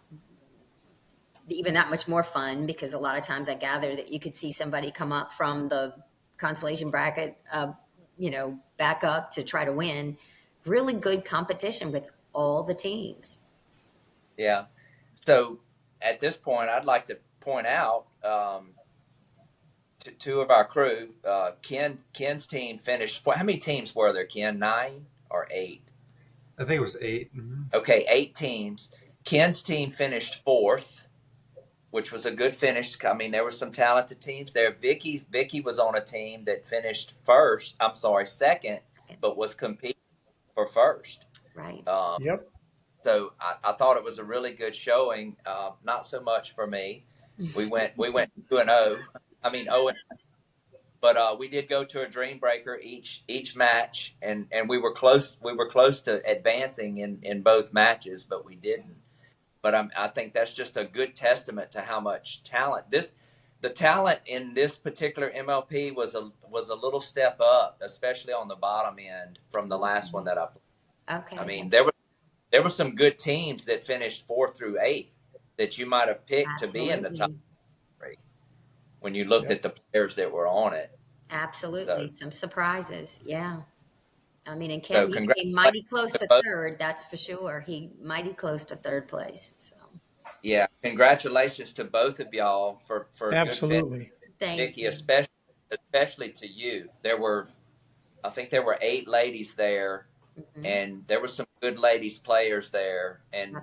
even that much more fun, because a lot of times I gather that you could see somebody come up from the consolation bracket, back up to try to win. Really good competition with all the teams. Yeah. So at this point, I'd like to point out two of our crew. Ken's team finished. How many teams were there, Ken? 9 or 8? I think it was 8. Mm-hmm. Okay, 8 teams. Ken's team finished 4th, which was a good finish. I mean, there were some talented teams there. Vicki was on a team that finished second, but was competing for first. Right. Yep. So I thought it was a really good showing. Not so much for me. We went 2-0. I mean 0-, but we did go to a dream breaker each match, and we were close to advancing in both matches, but we didn't. But I think that's just a good testament to how much talent the talent in this particular MLP was a little step up, especially on the bottom end from the last one that I played. Okay. I mean, there were some good teams that finished 4th through 8th that you might have picked to be in the top 3 when you looked at the players that were on it. Absolutely. Some surprises. Yeah. I mean, and So Ken, he came mighty close to third, that's for sure. He mighty close to third place. So yeah, congratulations to both of y'all for Absolutely. Thank Vicki, you. especially to you. I think there were 8 ladies there, and there were some good ladies players there, and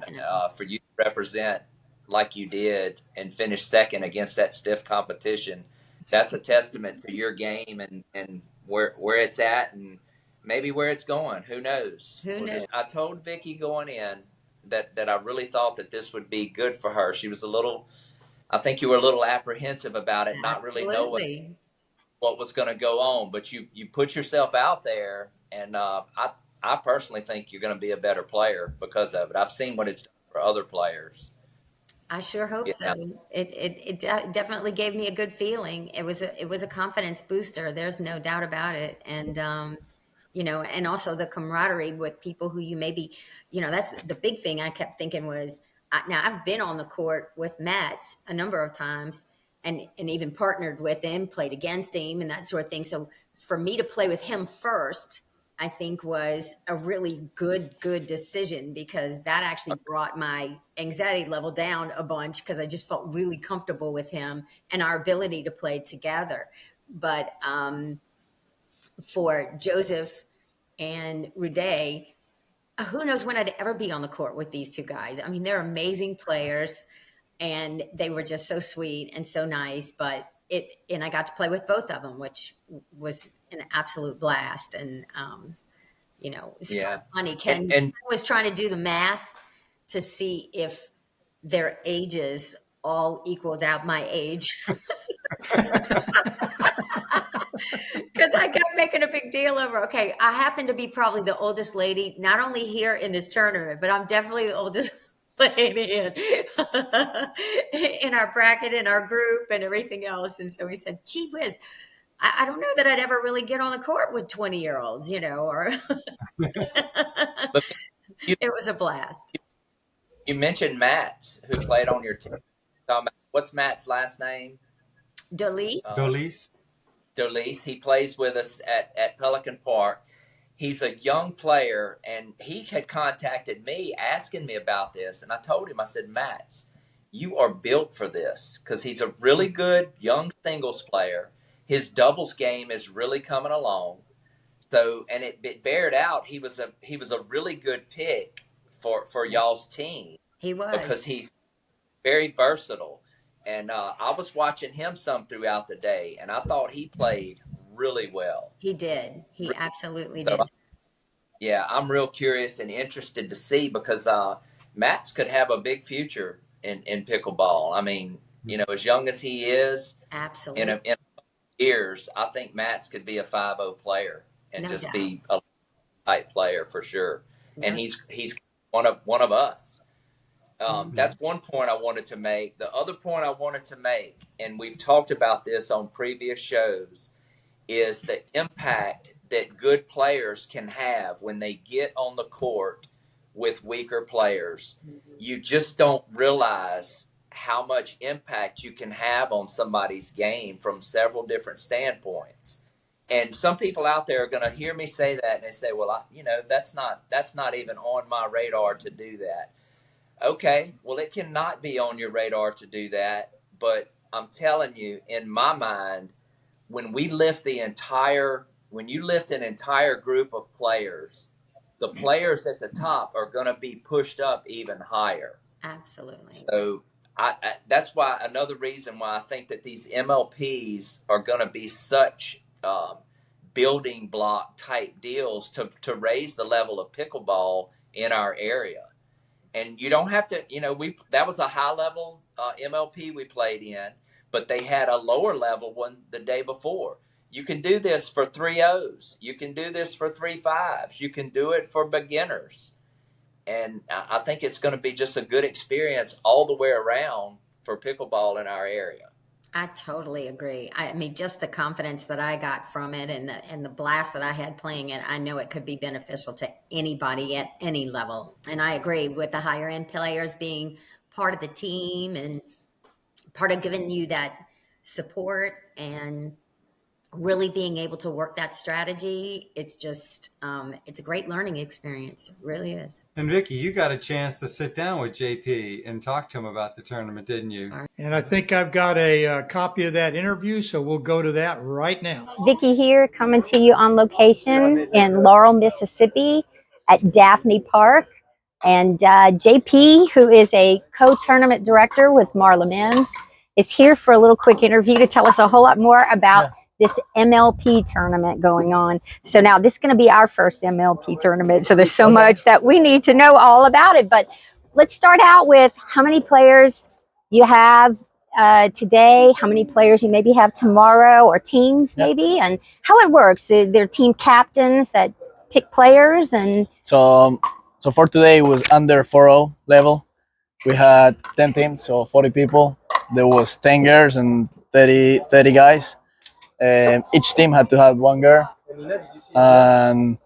for you to represent like you did and finish second against that stiff competition, that's a testament to your game and where it's at and maybe where it's going. Who knows? Who knows? I told Vicki going in that I really thought that this would be good for her. She was I think you were a little apprehensive about it, not really knowing what was going to go on, but you put yourself out there, and I personally think you're going to be a better player because of it. I've seen what it's done for other players. I sure hope so. It definitely gave me a good feeling. It was a confidence booster. There's no doubt about it. And, you know, and also the camaraderie with people who you maybe, you know, that's the big thing I kept thinking was, now I've been on the court with Mats a number of times and even partnered with him, played against him and that sort of thing. So for me to play with him first, I think was a really good decision because that actually brought my anxiety level down a bunch because I just felt really comfortable with him and our ability to play together. But for Joseph and Rude, who knows when I'd ever be on the court with these two guys. I mean, they're amazing players and they were just so sweet and so nice, and I got to play with both of them, which was an absolute blast. And, you know, it's kind of funny. Ken was trying to do the math to see if their ages all equaled out my age. Because I kept making a big deal over, okay, I happen to be probably the oldest lady, not only here in this tournament, but I'm definitely the oldest lady in our bracket, in our group and everything else. And so he said, gee whiz, I don't know that I'd ever really get on the court with 20-year-olds, you know, or it was a blast. You mentioned Matt, who played on your team. What's Matt's last name? Dolise. He plays with us at Pelican Park. He's a young player, and he had contacted me asking me about this. And I told him, I said, Matt, you are built for this because he's a really good young singles player. His doubles game is really coming along. So, and it bared out. He was a really good pick for y'all's team. He was. Because he's very versatile. And I was watching him some throughout the day, and I thought he played really well. He did. He absolutely did. Yeah, I'm real curious and interested to see because Matt's could have a big future in pickleball. I mean, you know, as young as he is, absolutely. In a years, I think Matt's could be a 5-0 player and be a type player for sure. No. And he's one of us. That's one point I wanted to make. The other point I wanted to make, and we've talked about this on previous shows, is the impact that good players can have when they get on the court with weaker players. You just don't realize how much impact you can have on somebody's game from several different standpoints. And some people out there are going to hear me say that and they say, well, that's not even on my radar to do that. Okay, well, it cannot be on your radar to do that, but I'm telling you, in my mind, when you lift an entire group of players, the players at the top are going to be pushed up even higher. Absolutely. So that's why another reason why I think that these MLPs are going to be such building block type deals to raise the level of pickleball in our area. And you don't have to, that was a high level MLP we played in, but they had a lower level one the day before. You can do this for 3-0s. You can do this for 3-5s. You can do it for beginners. And I think it's going to be just a good experience all the way around for pickleball in our area. I totally agree. I mean, just the confidence that I got from it and the blast that I had playing it, I know it could be beneficial to anybody at any level. And I agree with the higher end players being part of the team and part of giving you that support and really being able to work that strategy. It's just, it's a great learning experience. It really is. And Vicki, you got a chance to sit down with JP and talk to him about the tournament, didn't you? And I think I've got a copy of that interview, so we'll go to that right now. Vicki here, coming to you on location in Laurel, Mississippi at Daphne Park. And JP, who is a co-tournament director with Marla Men's, is here for a little quick interview to tell us a whole lot more about this MLP tournament going on. So now this is going to be our first MLP tournament. So there's so much that we need to know all about it. But let's start out with how many players you have today, how many players you maybe have tomorrow, or teams maybe, and how it works. They're team captains that pick players. And so for today it was under 4-0 level. We had 10 teams, so 40 people. There was 10 girls and 30 guys. Each team had to have one girl, and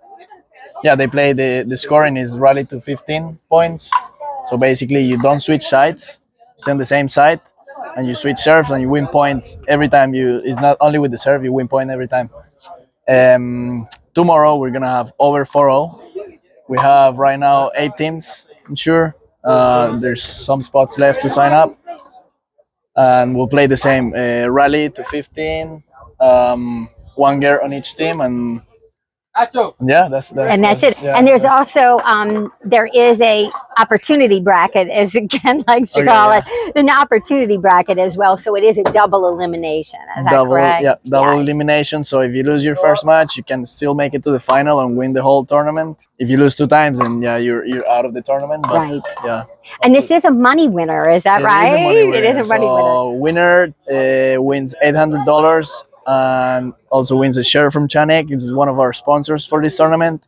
they play. The scoring is rally to 15 points. So basically, you don't switch sides, you stay on the same side, and you switch serves, and you win points every time. It's not only with the serve; you win point every time. Tomorrow we're gonna have over 4-0. We have right now 8 teams. I'm sure there's some spots left to sign up, and we'll play the same rally to 15. One girl on each team, and that's it. Yeah, and there's also there is a opportunity bracket, as Ken likes to call it, an opportunity bracket as well. So it is a double elimination. Is that correct? Yeah, double elimination. So if you lose your first match, you can still make it to the final and win the whole tournament. If you lose 2 times, then you're out of the tournament. But, right. Yeah. And this is a money winner. Is that right? It is a money winner. Winner wins $800. And also wins a share from Chanek. It's one of our sponsors for this tournament,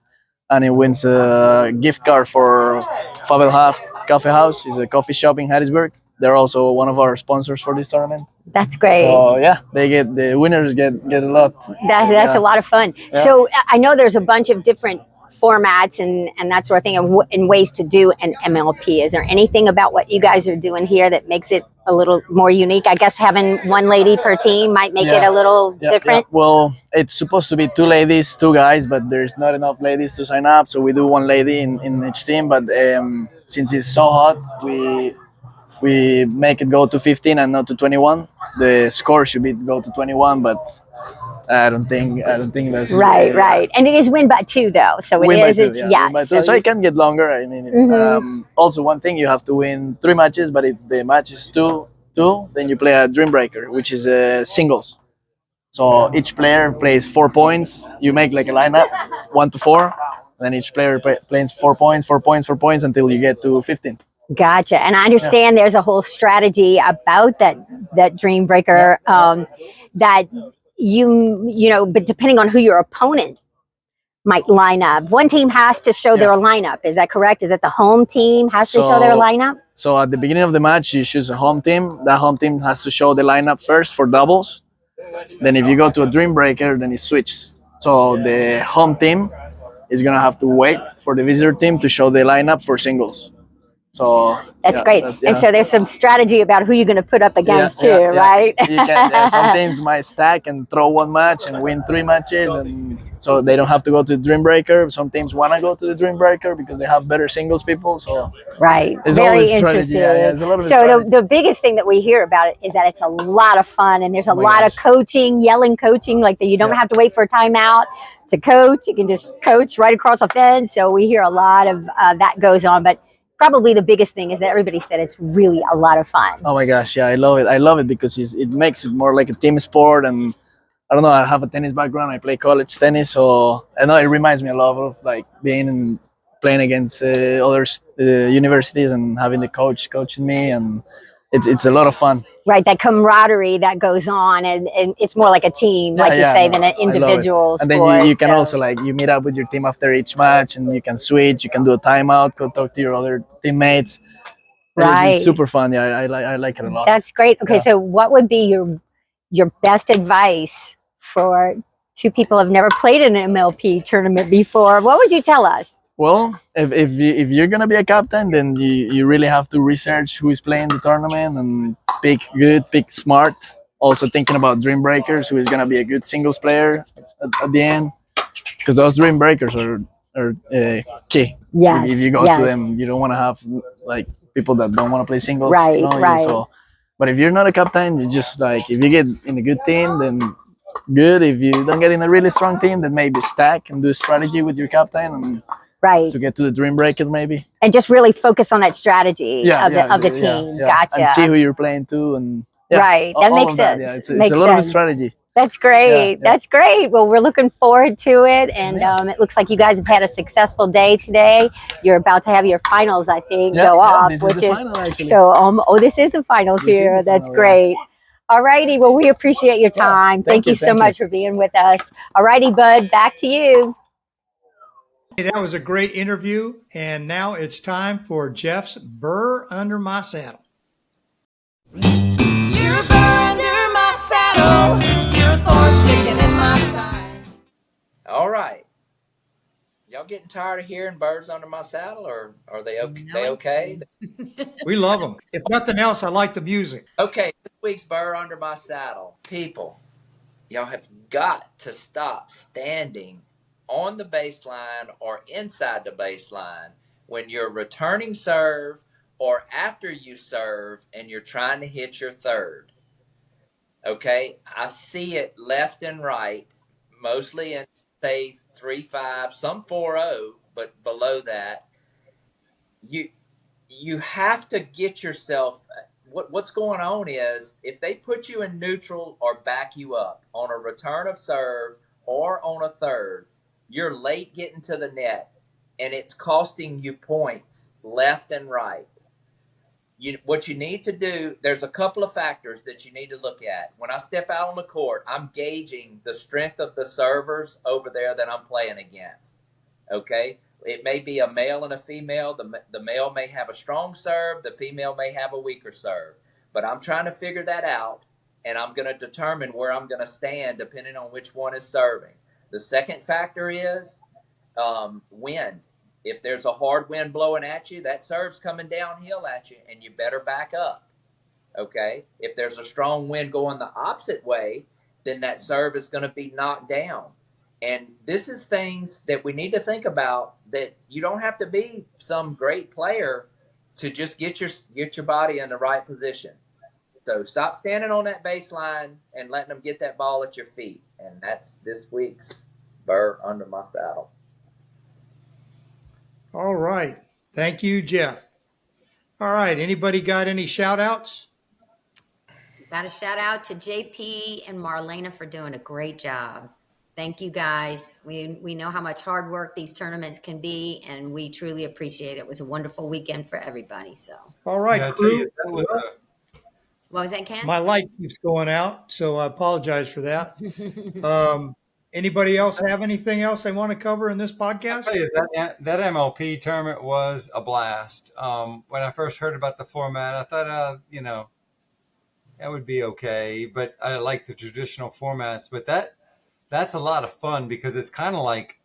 and it wins a gift card for Fabel Half Coffee House. It's a coffee shop in Harrisburg. They're also one of our sponsors for this tournament. That's great. So the winners get a lot. That's a lot of fun. Yeah. So I know there's a bunch of different formats and that sort of thing, and ways to do an MLP. Is there anything about what you guys are doing here that makes it a little more unique? I guess having one lady per team might make it a little different. Yeah. Well, it's supposed to be 2 ladies, 2 guys, but there's not enough ladies to sign up, so we do 1 lady in each team. But since it's so hot, we make it go to 15 and not to 21. The score should go to 21, but I don't think that's right. And it is win by 2 though, so it is. So it can get longer. I mean, also one thing, you have to win 3 matches, but if the match is 2, then you play a Dream Breaker, which is singles. So each player plays 4 points. You make like a lineup, 1 to 4. Then each player plays 4 points until you get to 15. Gotcha. And I understand there's a whole strategy about that Dream Breaker that you know, but depending on who your opponent might line up, one team has to show their lineup. Is that correct? Is it the home team has to show their lineup? So at the beginning of the match, you choose a home team. That home team has to show the lineup first for doubles. Then if you go to a Dream Breaker, then it switches. So the home team is going to have to wait for the visitor team to show the lineup for singles. So that's great. And so there's some strategy about who you're going to put up against too, right? You can, some teams might stack and throw 1 match and win 3 matches, and so they don't have to go to the Dream Breaker. Some teams want to go to the Dream Breaker because they have better singles people. So it's very interesting. So the biggest thing that we hear about it is that it's a lot of fun, and there's a lot of coaching, yelling coaching, like that. You don't have to wait for a timeout to coach. You can just coach right across the fence. So we hear a lot of that goes on, but probably the biggest thing is that everybody said it's really a lot of fun. Oh my gosh, yeah, I love it. I love it because it makes it more like a team sport. And I don't know, I have a tennis background. I play college tennis, so I know it reminds me a lot of like being and playing against other universities and having the coach coaching me. And it's a lot of fun. Right, that camaraderie that goes on, and it's more like a team, like you say, than an individual and then sport. you can also, like, you meet up with your team after each match, and you can switch, you can do a timeout, go talk to your other teammates. Right. It's super fun. Yeah, I like it a lot. That's great. Okay, Yeah. so what would be your best advice for two people who have never played in an MLP tournament before? What would you tell us? Well, if you're gonna be a captain, then you really have to research who is playing the tournament and pick good, pick smart. Also thinking about dream breakers, who is gonna be a good singles player at the end, because those dream breakers are key. Yes. If you go to them, you don't want to have like people that don't want to play singles. Right. You know? Right. So, but if you're not a captain, you just, like, if you get in a good team, then good. If you don't get in a really strong team, then maybe stack and do strategy with your captain and. Right. To get to the dream breaker, maybe. And just really focus on that strategy of the team. Yeah. Gotcha. And see who you're playing to, and right. That makes sense. Yeah, it's a lot of strategy. That's great. That's great. Well, we're looking forward to it, and it looks like you guys have had a successful day today. You're about to have your finals, I think, go off, which is final, so. Oh, this is the finals here. That's great. All righty. Well, we appreciate your time. Thank you so much for being with us. All righty, Bud. Back to you. Hey, that was a great interview, and now it's time for Jeff's Burr Under My Saddle. You're a burr under my saddle, you're a thorn sticking in my side. All right. Y'all getting tired of hearing birds under my saddle, or are they okay? No, they okay? We love them. If nothing else, I like the music. Okay, this week's Burr Under My Saddle. People, y'all have got to stop standing on the baseline or inside the baseline when you're returning serve or after you serve and you're trying to hit your third. Okay, I see it left and right, mostly in, say, 3-5, some 4-0, but below that. You have to get yourself, what's going on is, if they put you in neutral or back you up on a return of serve or on a third, you're late getting to the net, and it's costing you points left and right. What you need to do, there's a couple of factors that you need to look at. When I step out on the court, I'm gauging the strength of the servers over there that I'm playing against. Okay? It may be a male and a female. The male may have a strong serve. The female may have a weaker serve. But I'm trying to figure that out, and I'm going to determine where I'm going to stand depending on which one is serving. The second factor is wind. If there's a hard wind blowing at you, that serve's coming downhill at you, and you better back up. Okay? If there's a strong wind going the opposite way, then that serve is going to be knocked down. And this is things that we need to think about, that you don't have to be some great player to just get your body in the right position. So stop standing on that baseline and letting them get that ball at your feet. And that's this week's Burr Under My Saddle. All right. Thank you, Jeff. All right. Anybody got any shout outs? Got a shout out to JP and Marlena for doing a great job. Thank you, guys. We know how much hard work these tournaments can be, and we truly appreciate it. It was a wonderful weekend for everybody. So, all right, Yeah, crew. what was that, Ken? My light keeps going out, so I apologize for that. Anybody else have anything else they want to cover in this podcast? I'll tell you, that MLP tournament was a blast. When I first heard about the format, I thought, that would be okay. But I like the traditional formats. But that's a lot of fun, because it's kind of like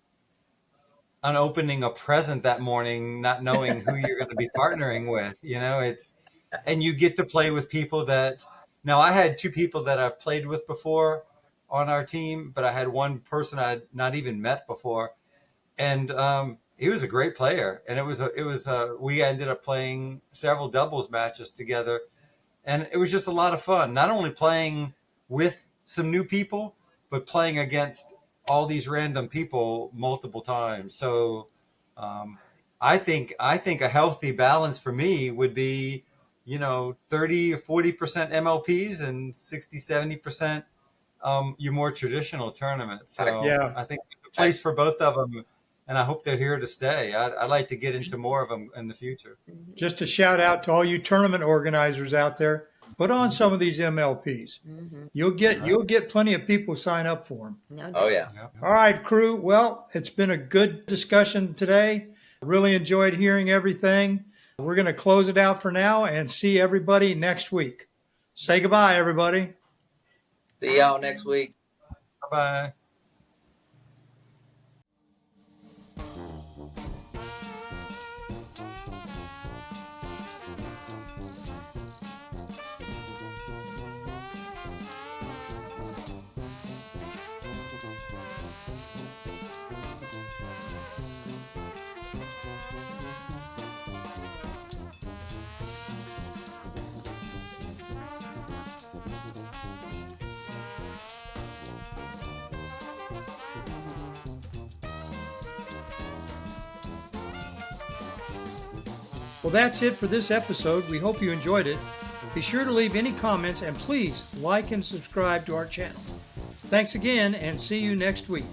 opening a present that morning, not knowing who you're going to be partnering with. And you get to play with people that, now I had two people that I've played with before on our team, but I had one person I'd not even met before, and he was a great player. And we ended up playing several doubles matches together, and it was just a lot of fun. Not only playing with some new people, but playing against all these random people multiple times. So I think a healthy balance for me would be, 30 or 40% MLPs and 60, 70% your more traditional tournaments. So Yeah. I think there's a place for both of them. and I hope they're here to stay. I'd like to get into more of them in the future. Just a shout out to all you tournament organizers out there. Put on some of these MLPs. You'll get plenty of people sign up for them. No doubt. Oh yeah. All right, crew. Well, it's been a good discussion today. Really enjoyed hearing everything. We're going to close it out for now and see everybody next week. Say goodbye, everybody. See y'all next week. Bye-bye. Well, that's it for this episode. We hope you enjoyed it. Be sure to leave any comments and please like and subscribe to our channel. Thanks again and see you next week.